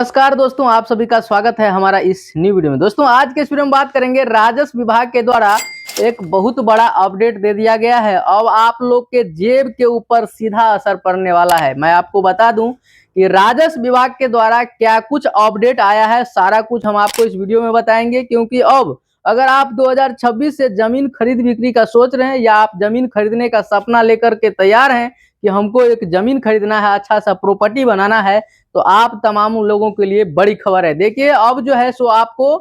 नमस्कार दोस्तों, आप सभी का स्वागत है हमारा इस न्यू वीडियो में। दोस्तों आज के इस वीडियो में बात करेंगे, राजस्व विभाग के द्वारा एक बहुत बड़ा अपडेट दे दिया गया है। अब आप लोग के जेब के ऊपर सीधा असर पड़ने वाला है। मैं आपको बता दूं कि राजस्व विभाग के द्वारा क्या कुछ अपडेट आया है, सारा कुछ हम आपको इस वीडियो में बताएंगे। क्योंकि अब अगर आप 2026 से जमीन खरीद बिक्री का सोच रहे हैं या आप जमीन खरीदने का सपना लेकर के तैयार हैं कि हमको एक जमीन खरीदना है, अच्छा सा प्रॉपर्टी बनाना है, तो आप तमाम लोगों के लिए बड़ी खबर है। देखिए अब जो है सो आपको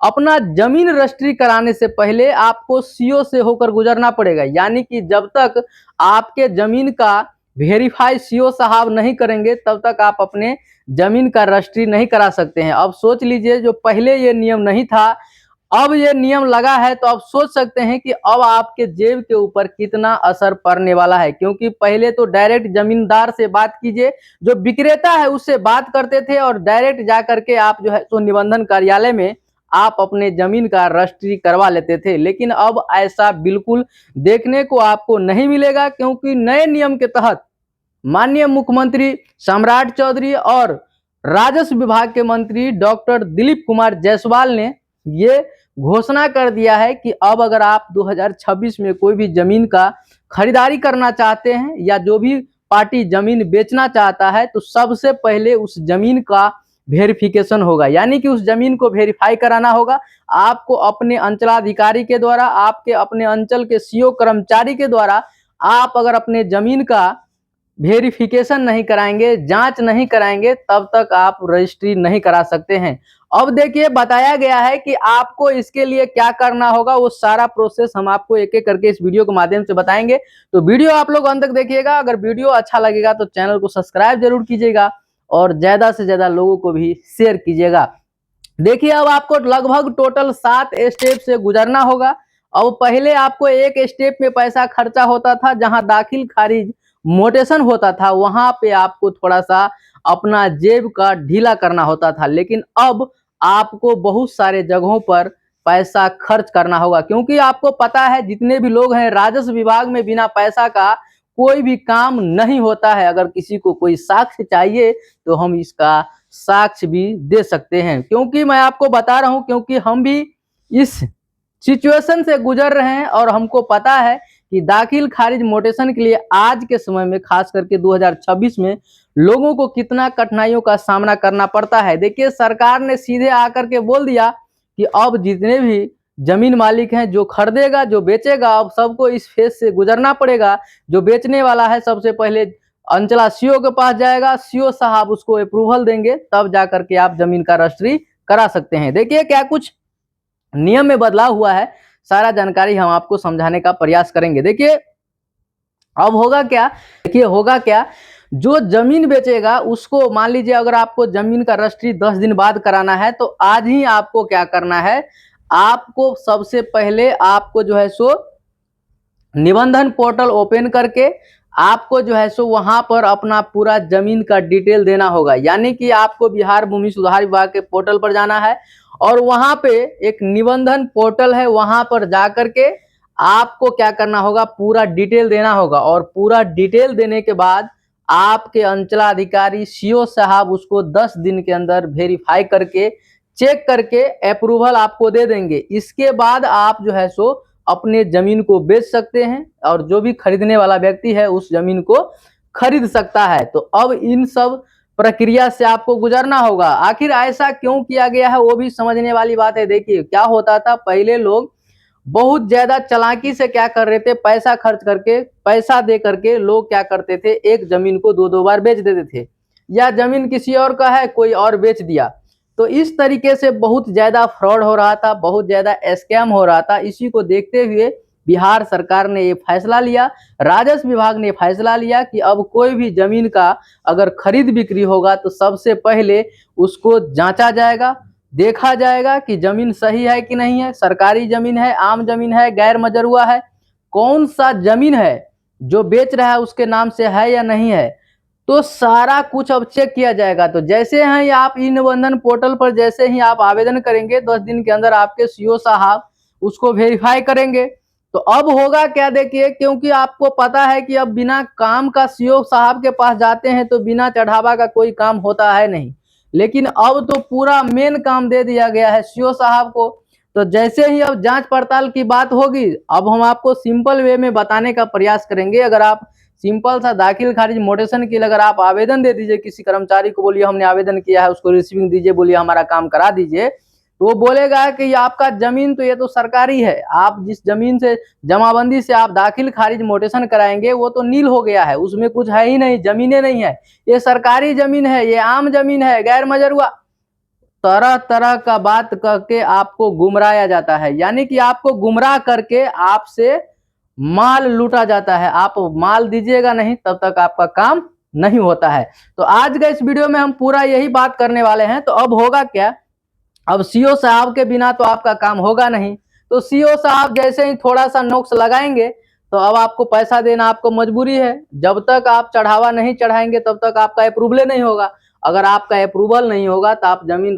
अपना जमीन रजिस्ट्री कराने से पहले आपको सीओ से होकर गुजरना पड़ेगा। यानी कि जब तक आपके जमीन का वेरीफाई सीओ साहब नहीं करेंगे तब तक आप अपने जमीन का रजिस्ट्री नहीं करा सकते हैं। अब सोच लीजिए, जो पहले ये नियम नहीं था, अब ये नियम लगा है, तो आप सोच सकते हैं कि अब आपके जेब के ऊपर कितना असर पड़ने वाला है। क्योंकि पहले तो डायरेक्ट जमींदार से बात कीजिए, जो विक्रेता है उससे बात करते थे और डायरेक्ट जा करके आप जो है तो निबंधन कार्यालय में आप अपने जमीन का रजिस्ट्री करवा लेते थे। लेकिन अब ऐसा बिल्कुल देखने को आपको नहीं मिलेगा, क्योंकि नए नियम के तहत माननीय मुख्यमंत्री सम्राट चौधरी और राजस्व विभाग के मंत्री डॉक्टर दिलीप कुमार जायसवाल ने ये घोषणा कर दिया है कि अब अगर आप 2026 में कोई भी जमीन का खरीदारी करना चाहते हैं या जो भी पार्टी जमीन बेचना चाहता है, तो सबसे पहले उस जमीन का वेरिफिकेशन होगा। यानी कि उस जमीन को वेरीफाई कराना होगा। आपको अपने अंचलाधिकारी के द्वारा, आपके अपने अंचल के सीओ कर्मचारी के द्वारा, आप अगर अपने जमीन का वेरिफिकेशन नहीं कराएंगे, जांच नहीं कराएंगे, तब तक आप रजिस्ट्री नहीं करा सकते हैं। अब देखिए बताया गया है कि आपको इसके लिए क्या करना होगा, वो सारा प्रोसेस हम आपको एक एक करके इस वीडियो के माध्यम से बताएंगे। तो वीडियो आप लोग अंत तक देखिएगा। अगर वीडियो अच्छा लगेगा तो चैनल को सब्सक्राइब जरूर कीजिएगा और ज्यादा से ज्यादा लोगों को भी शेयर कीजिएगा। देखिए अब आपको लगभग टोटल 7 स्टेप से गुजरना होगा। अब पहले आपको एक स्टेप में पैसा खर्चा होता था, जहां दाखिल खारिज मोटेशन होता था, वहां पे आपको थोड़ा सा अपना जेब का ढीला करना होता था। लेकिन अब आपको बहुत सारे जगहों पर पैसा खर्च करना होगा। क्योंकि आपको पता है, जितने भी लोग हैं, राजस्व विभाग में बिना पैसा का कोई भी काम नहीं होता है। अगर किसी को कोई साक्ष्य चाहिए तो हम इसका साक्ष्य भी दे सकते हैं। क्योंकि मैं आपको बता रहा हूं, क्योंकि हम भी इस सिचुएशन से गुजर रहे हैं और हमको पता है कि दाखिल खारिज मोटेशन के लिए आज के समय में, खास करके 2026 में, लोगों को कितना कठिनाइयों का सामना करना पड़ता है। देखिए सरकार ने सीधे आकर के बोल दिया कि अब जितने भी जमीन मालिक हैं, जो खरीदेगा जो बेचेगा, अब सबको इस फेज से गुजरना पड़ेगा। जो बेचने वाला है सबसे पहले अंचला सीओ के पास जाएगा, सीओ साहब उसको अप्रूवल देंगे, तब जाकर के आप जमीन का रजिस्ट्री करा सकते हैं। देखिए क्या कुछ नियम में बदलाव हुआ है, सारा जानकारी हम आपको समझाने का प्रयास करेंगे। देखिए अब होगा क्या, देखिए होगा क्या, जो जमीन बेचेगा उसको, मान लीजिए अगर आपको जमीन का रजिस्ट्री 10 दिन बाद कराना है, तो आज ही आपको क्या करना है, आपको सबसे पहले आपको जो है सो निबंधन पोर्टल ओपन करके आपको जो है सो वहां पर अपना पूरा जमीन का डिटेल देना होगा। यानी कि आपको बिहार भूमि सुधार विभाग के पोर्टल पर जाना है और वहां पे एक निबंधन पोर्टल है, वहां पर जाकर के आपको क्या करना होगा, पूरा डिटेल देना होगा। और पूरा डिटेल देने के बाद आपके अंचलाधिकारी सीओ साहब उसको 10 दिन के अंदर वेरीफाई करके, चेक करके अप्रूवल आपको दे देंगे। इसके बाद आप जो है सो अपने जमीन को बेच सकते हैं और जो भी खरीदने वाला व्यक्ति है उस जमीन को खरीद सकता है। तो अब इन सब प्रक्रिया से आपको गुजरना होगा। आखिर ऐसा क्यों किया गया है, वो भी समझने वाली बात है। देखिए क्या होता था, पहले लोग बहुत ज्यादा चालाकी से क्या कर रहे थे, पैसा खर्च करके, पैसा दे करके लोग क्या करते थे, एक जमीन को दो दो बार बेच देते थे, या जमीन किसी और का है कोई और बेच दिया। तो इस तरीके से बहुत ज्यादा फ्रॉड हो रहा था, बहुत ज्यादा स्कैम हो रहा था। इसी को देखते हुए बिहार सरकार ने ये फैसला लिया, राजस्व विभाग ने फैसला लिया कि अब कोई भी जमीन का अगर खरीद बिक्री होगा तो सबसे पहले उसको जांचा जाएगा, देखा जाएगा कि जमीन सही है कि नहीं है, सरकारी जमीन है, आम जमीन है, गैर मजरूआ है, कौन सा जमीन है जो बेच रहा है उसके नाम से है या नहीं है। तो सारा कुछ अब चेक किया जाएगा। तो जैसे हैं आप ई निबंधन पोर्टल पर जैसे ही आप आवेदन करेंगे, 10 दिन के अंदर आपके सीओ साहब उसको वेरीफाई करेंगे। तो अब होगा क्या, देखिए, क्योंकि आपको पता है कि अब बिना काम का सीओ साहब के पास जाते हैं तो बिना चढ़ावा का कोई काम होता है नहीं। लेकिन अब तो पूरा मेन काम दे दिया गया है सीओ साहब को। तो जैसे ही अब जांच पड़ताल की बात होगी, अब हम आपको सिंपल वे में बताने का प्रयास करेंगे। अगर आप सिंपल सा दाखिल खारिज मोटेशन के लिए अगर आप आवेदन दे दीजिए, किसी कर्मचारी को बोलिए हमने आवेदन किया है, उसको रिसीविंग दीजिए, बोलिए हमारा काम करा दीजिए, तो वो बोलेगा कि ये आपका जमीन तो ये तो सरकारी है, आप जिस जमीन से जमाबंदी से आप दाखिल खारिज मोटेशन कराएंगे वो तो नील हो गया है, उसमें कुछ है ही नहीं, जमीनें नहीं है, ये सरकारी जमीन है, ये आम जमीन है, गैर मजरूआ। तरह तरह का बात करके आपको गुमराया जाता है, यानी कि आपको गुमराह करके आपसे माल लूटा जाता है। आप माल दीजिएगा नहीं तब तक आपका काम नहीं होता है। तो आज के इस वीडियो में हम पूरा यही बात करने वाले हैं। तो अब होगा क्या, अब सीओ साहब के बिना तो आपका काम होगा नहीं। तो सीओ साहब जैसे ही थोड़ा सा नोक्स लगाएंगे तो अब आपको पैसा देना आपको मजबूरी है। जब तक आप चढ़ावा नहीं चढ़ाएंगे तब तक आपका अप्रूवल नहीं होगा। अगर आपका अप्रूवल नहीं होगा तो आप जमीन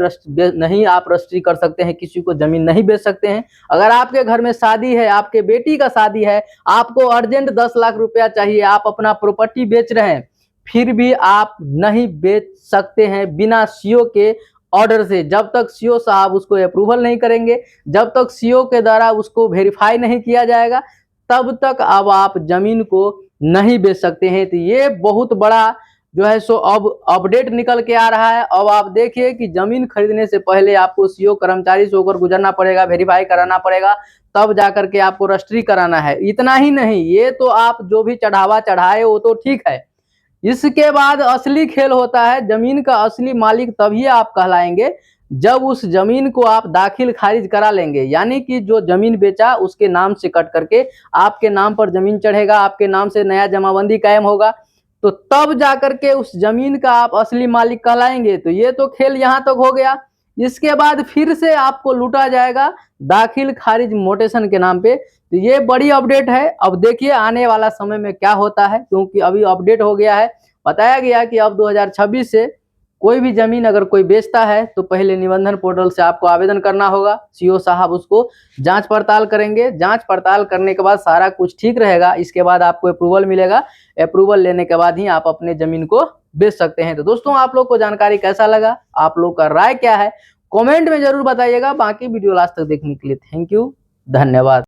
नहीं आप रजिस्ट्री कर सकते हैं, किसी को जमीन नहीं बेच सकते हैं। अगर आपके घर में शादी है, आपके बेटी का शादी है, आपको अर्जेंट 10 लाख रुपया चाहिए, आप अपना प्रॉपर्टी बेच रहे हैं, फिर भी आप नहीं बेच सकते हैं बिना सीओ के ऑर्डर से। जब तक सीओ साहब उसको अप्रूवल नहीं करेंगे, जब तक सीओ के द्वारा उसको वेरीफाई नहीं किया जाएगा, तब तक अब आप जमीन को नहीं बेच सकते हैं। तो ये बहुत बड़ा जो है सो अब अपडेट निकल के आ रहा है। अब आप देखिए कि जमीन खरीदने से पहले आपको सीओ कर्मचारी से होकर गुजरना पड़ेगा, वेरीफाई कराना पड़ेगा, तब जाकर के आपको रजिस्ट्री कराना है। इतना ही नहीं, ये तो आप जो भी चढ़ावा चढ़ाए वो तो ठीक है, इसके बाद असली खेल होता है। जमीन का असली मालिक तभी आप कहलाएंगे जब उस जमीन को आप दाखिल खारिज करा लेंगे, यानी कि जो जमीन बेचा उसके नाम से कट करके आपके नाम पर जमीन चढ़ेगा, आपके नाम से नया जमाबंदी कायम होगा, तो तब जाकर के उस जमीन का आप असली मालिक कहलाएंगे। तो ये तो खेल यहाँ तक हो गया। इसके बाद फिर से आपको लूटा जाएगा दाखिल खारिज मोटेशन के नाम पे। तो ये बड़ी अपडेट है। अब देखिए आने वाला समय में क्या होता है, क्योंकि अभी अपडेट हो गया है, बताया गया कि अब 2026 से कोई भी जमीन अगर कोई बेचता है तो पहले निबंधन पोर्टल से आपको आवेदन करना होगा। सीओ साहब उसको जांच पड़ताल करेंगे, जांच पड़ताल करने के बाद सारा कुछ ठीक रहेगा, इसके बाद आपको अप्रूवल मिलेगा। अप्रूवल लेने के बाद ही आप अपने जमीन को बेच सकते हैं। तो दोस्तों आप लोग को जानकारी कैसा लगा, आप लोग का राय क्या है, कमेंट में जरूर बताइएगा। बाकी वीडियो लास्ट तक देखने के लिए थैंक यू, धन्यवाद।